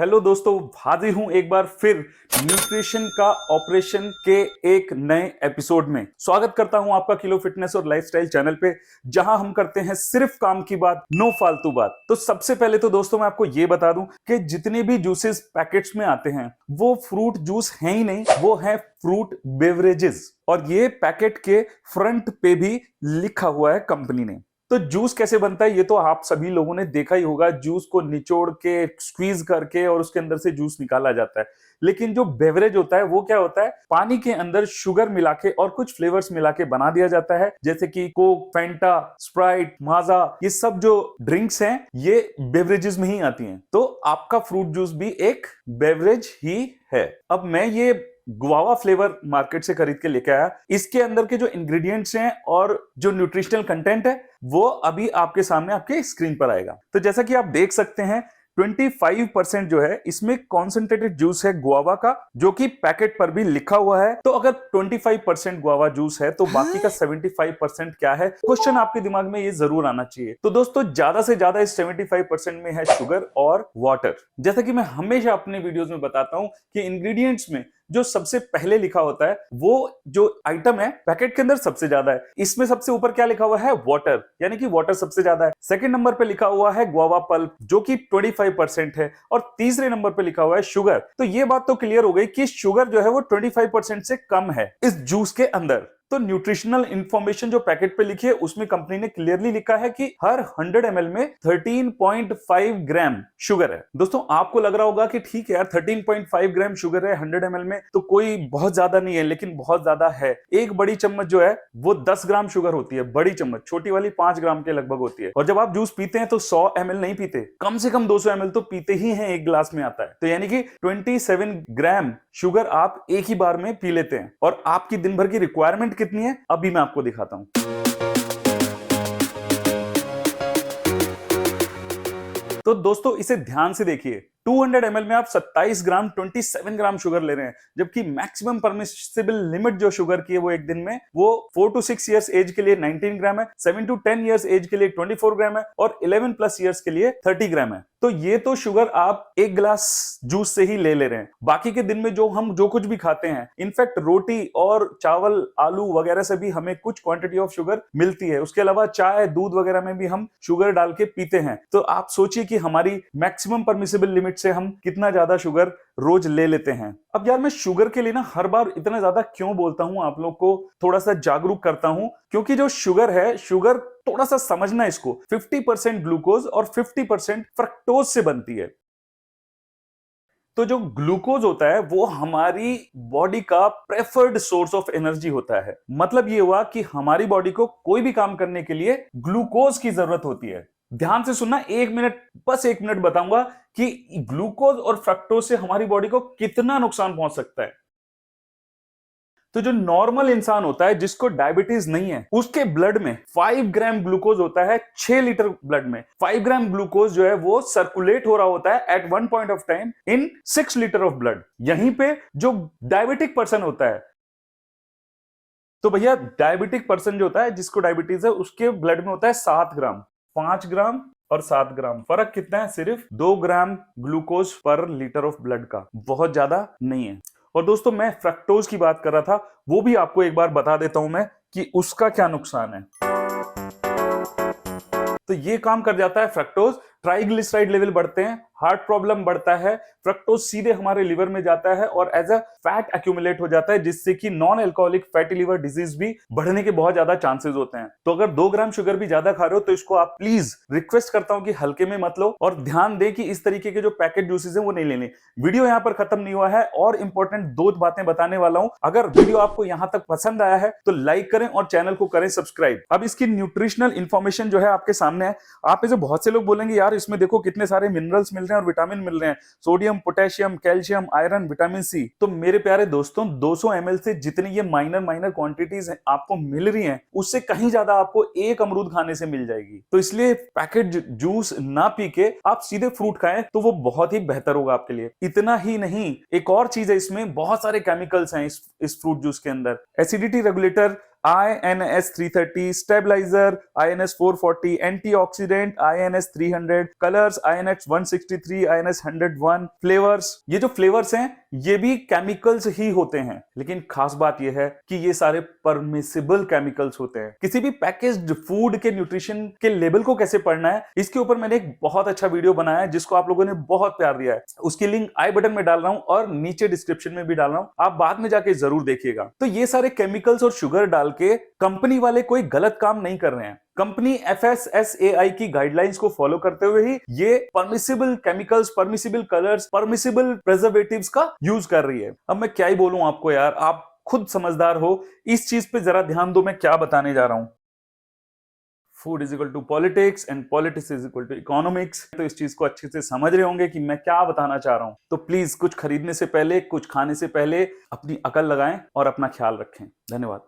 Hello दोस्तों, हाजिर हूं एक बार फिर न्यूट्रिशन का ऑपरेशन के एक नए एपिसोड में। स्वागत करता हूं आपका किलो फिटनेस और लाइफस्टाइल चैनल पे, जहां हम करते हैं सिर्फ काम की बात, नो फालतू बात। तो सबसे पहले तो दोस्तों मैं आपको ये बता दूं कि जितने भी जूसेस पैकेट्स में आते हैं वो फ्रूट जूस है ही नहीं, वो है फ्रूट बेवरेजेस। और ये पैकेट के फ्रंट पे भी लिखा हुआ है कंपनी ने। तो जूस कैसे बनता है ये तो आप सभी लोगों ने देखा ही होगा। जूस को निचोड़ के स्क्वीज करके और उसके अंदर से जूस निकाला जाता है। लेकिन जो बेवरेज होता है वो क्या होता है, पानी के अंदर शुगर मिला के और कुछ फ्लेवर्स मिला के बना दिया जाता है, जैसे कि कोक, फेंटा, स्प्राइट, माजा। ये सब जो ड्रिंक्स हैं ये बेवरेजेस में ही आती हैं। तो आपका फ्रूट जूस भी एक बेवरेज ही है। अब मैं ये गुआवा फ्लेवर मार्केट से खरीद के लेके आया। इसके अंदर के जो इंग्रेडिएंट्स हैं और जो न्यूट्रिशनल कंटेंट है वो अभी आपके सामने आपके स्क्रीन पर आएगा। तो जैसा कि आप देख सकते हैं 25% जो है इसमें कॉन्सेंट्रेटेड जूस है गुआवा का, जो कि पैकेट पर भी लिखा हुआ है। तो अगर 25% गुआवा जूस है तो बाकी का 75% क्या है? क्वेश्चन आपके दिमाग में ये जरूर आना चाहिए। तो दोस्तों ज्यादा से ज्यादा इस 75% में है शुगर और वाटर। जैसा कि मैं हमेशा अपने वीडियोस में बताता हूं कि इंग्रेडिएंट्स में जो सबसे पहले लिखा होता है वो जो आइटम है पैकेट के अंदर सबसे ज्यादा है। इसमें सबसे ऊपर क्या लिखा हुआ है? वाटर, यानी कि वाटर सबसे ज्यादा है। सेकंड नंबर पे लिखा हुआ है गुआवा पल्प, जो कि 25% है। और तीसरे नंबर पे लिखा हुआ है शुगर। तो ये बात तो क्लियर हो गई कि शुगर जो है वो 25% से कम है इस जूस के अंदर। तो न्यूट्रिशनल इंफॉर्मेशन जो पैकेट पे लिखी है उसमें कंपनी ने क्लियरली लिखा है कि हर 100 ml में 13.5 ग्राम शुगर है। दोस्तों आपको लग रहा होगा कि ठीक है यार, 13.5 ग्राम शुगर है 100 ml में, तो कोई बहुत ज्यादा नहीं है, लेकिन बहुत ज्यादा है। एक बड़ी चम्मच जो है वो 10 ग्राम शुगर होती है, बड़ी चम्मच। छोटी वाली 5 ग्राम के लगभग होती है। और जब आप जूस पीते हैं तो 100 ml नहीं पीते, कम से कम 200 ml तो पीते ही हैं, एक गिलास में आता है। तो यानी कि 27 ग्राम शुगर आप एक ही बार में पी लेते हैं। और आपकी दिन भर की रिक्वायरमेंट कितनी है अभी मैं आपको दिखाता हूं। तो दोस्तों इसे ध्यान से देखिए, 200 ml में आप 27 ग्राम 27 ग्राम शुगर ले रहे हैं, जबकि मैक्सिमम परमिसिबल लिमिट जो शुगर की है वो एक दिन में वो 4 to 6 इयर्स एज के लिए 19 ग्राम है, 7 to 10 इयर्स एज के लिए 24 ग्राम है और 11 प्लस इयर्स के लिए 30 ग्राम है। तो ये तो शुगर आप एक गिलास जूस से ही ले रहे हैं। बाकी के दिन में हम जो कुछ भी खाते हैं, इनफैक्ट रोटी और चावल, आलू वगैरह से भी हमें कुछ क्वांटिटी ऑफ शुगर मिलती है। उसके अलावा चाय, दूध वगैरह में भी हम शुगर डाल के पीते हैं। तो आप सोचिए कि हमारी मैक्सिमम परमिसिबल लिमिट से हम कितना ज्यादा शुगर रोज ले लेते हैं। अब यार मैं शुगर के लिए ना हर बार इतना ज्यादा क्यों बोलता हूं, आप लोग को थोड़ा सा जागरूक करता हूं, क्योंकि जो शुगर है, शुगर थोड़ा सा समझना इसको, 50% ग्लूकोज और 50% फ्रक्टोज से बनती है। तो जो ग्लूकोज होता है वो हमारी बॉडी का प्रेफर्ड सोर्स ऑफ एनर्जी होता है। मतलब ये हुआ कि हमारी बॉडी को कोई भी काम करने के लिए ग्लूकोज की जरूरत होती है। ध्यान से सुनना, 1 मिनट, बस 1 मिनट बताऊंगा कि ग्लूकोज और फ्रक्टोज से हमारी बॉडी को कितना नुकसान पहुंच सकता है। तो जो नॉर्मल इंसान होता है जिसको डायबिटीज नहीं है, उसके ब्लड में 5 ग्राम ग्लूकोज होता है 6 लीटर ब्लड में। 5 ग्राम ग्लूकोज जो है वो सर्कुलेट हो रहा होता है at one point of time in 6 litre of blood. यहीं पे जो डायबिटिक पर्सन होता है, तो भैया डायबिटिक पर्सन जो होता है जिसको डायबिटीज है उसके ब्लड में होता है 7 ग्राम। 5 ग्राम और 7 ग्राम, फर्क कितना है? सिर्फ 2 ग्राम ग्लूकोज पर लीटर ऑफ ब्लड का, बहुत ज्यादा नहीं है। और दोस्तों मैं फ्रक्टोज की बात कर रहा था, वो भी आपको एक बार बता देता हूं मैं कि उसका क्या नुकसान है। तो ये काम कर जाता है फ्रक्टोज, ट्राइग्लिसराइड लेवल बढ़ते हैं, हार्ट प्रॉब्लम बढ़ता है। फ्रक्टोज सीधे हमारे लिवर में जाता है और एज अ फैट एक्यूमुलेट हो जाता है, जिससे कि non alcoholic fatty liver disease भी बढ़ने के बहुत ज्यादा चांसेस होते हैं। तो अगर 2 ग्राम शुगर भी ज्यादा खा रहे हो तो इसको आप प्लीज रिक्वेस्ट करता हूं कि हल्के में मत लो। और ध्यान दें कि इस तरीके के जो पैकेट जूसेस हैं वो नहीं लेने। वीडियो यहां पर खत्म नहीं हुआ है और इंपॉर्टेंट 2 बातें बताने वाला हूं। अगर वीडियो आपको यहां तक पसंद आया है तो लाइक करें और चैनल को करें सब्सक्राइब। अब इसकी न्यूट्रिशनल इंफॉर्मेशन जो है आपके सामने है। आप इसे बहुत से लोग बोलेंगे यार इसमें देखो कितने सारे मिनरल्स मिल रहे हैं और विटामिन मिल रहे हैं, sodium, potassium, calcium, iron, vitamin C. तो मेरे प्यारे दोस्तों 200 ml से जितनी ये माइनर क्वांटिटीज आपको मिल रही हैं उससे कहीं ज्यादा आपको एक अमरूद खाने से मिल जाएगी। तो इसलिए पैकेट जूस ना पी के आप सीधे फ्रूट खाएं तो वो बहुत ही बेहतर होगा आपके लिए। इतना ही नहीं, एक और चीज है, इसमें बहुत सारे केमिकल्स हैं इस फ्रूट जूस के अंदर। Acidity regulator, INS 330, stabiliser INS 440, antioxidant INS 300, colours INS 163, INS 101, flavours, ये जो फ्लेवर्स हैं ये भी केमिकल्स ही होते हैं, लेकिन खास बात यह है कि ये सारे परमिसिबल केमिकल्स होते हैं। किसी भी पैकेज्ड फूड के न्यूट्रिशन के लेवल को कैसे पढ़ना है, इसके ऊपर मैंने एक बहुत अच्छा वीडियो बनाया है जिसको आप लोगों ने बहुत प्यार दिया है। उसकी लिंक आई बटन में डाल रहा हूं और नीचे डिस्क्रिप्शन में भी डाल रहा हूं, आप बाद में जाके जरूर देखिएगा। तो ये सारे केमिकल्स और शुगर डाल के कंपनी वाले कोई गलत काम नहीं कर रहे हैं। कंपनी FSSAI की गाइडलाइंस को फॉलो करते हुए ही ये permissible chemicals, permissible colours, permissible preservatives का यूज कर रही है। अब मैं क्या ही बोलूं आपको यार, आप खुद समझदार हो, इस चीज पे जरा ध्यान दो मैं क्या बताने जा रहा हूं। Food is equal to politics and politics is equal to economics. तो इस चीज को अच्छे से समझ रहे होंगे कि मैं क्या बताना चाह रहा हूं। तो प्लीज कुछ खरीदने से पहले, कुछ खाने से पहले अपनी अकल लगाएं और अपना ख्याल रखें। धन्यवाद।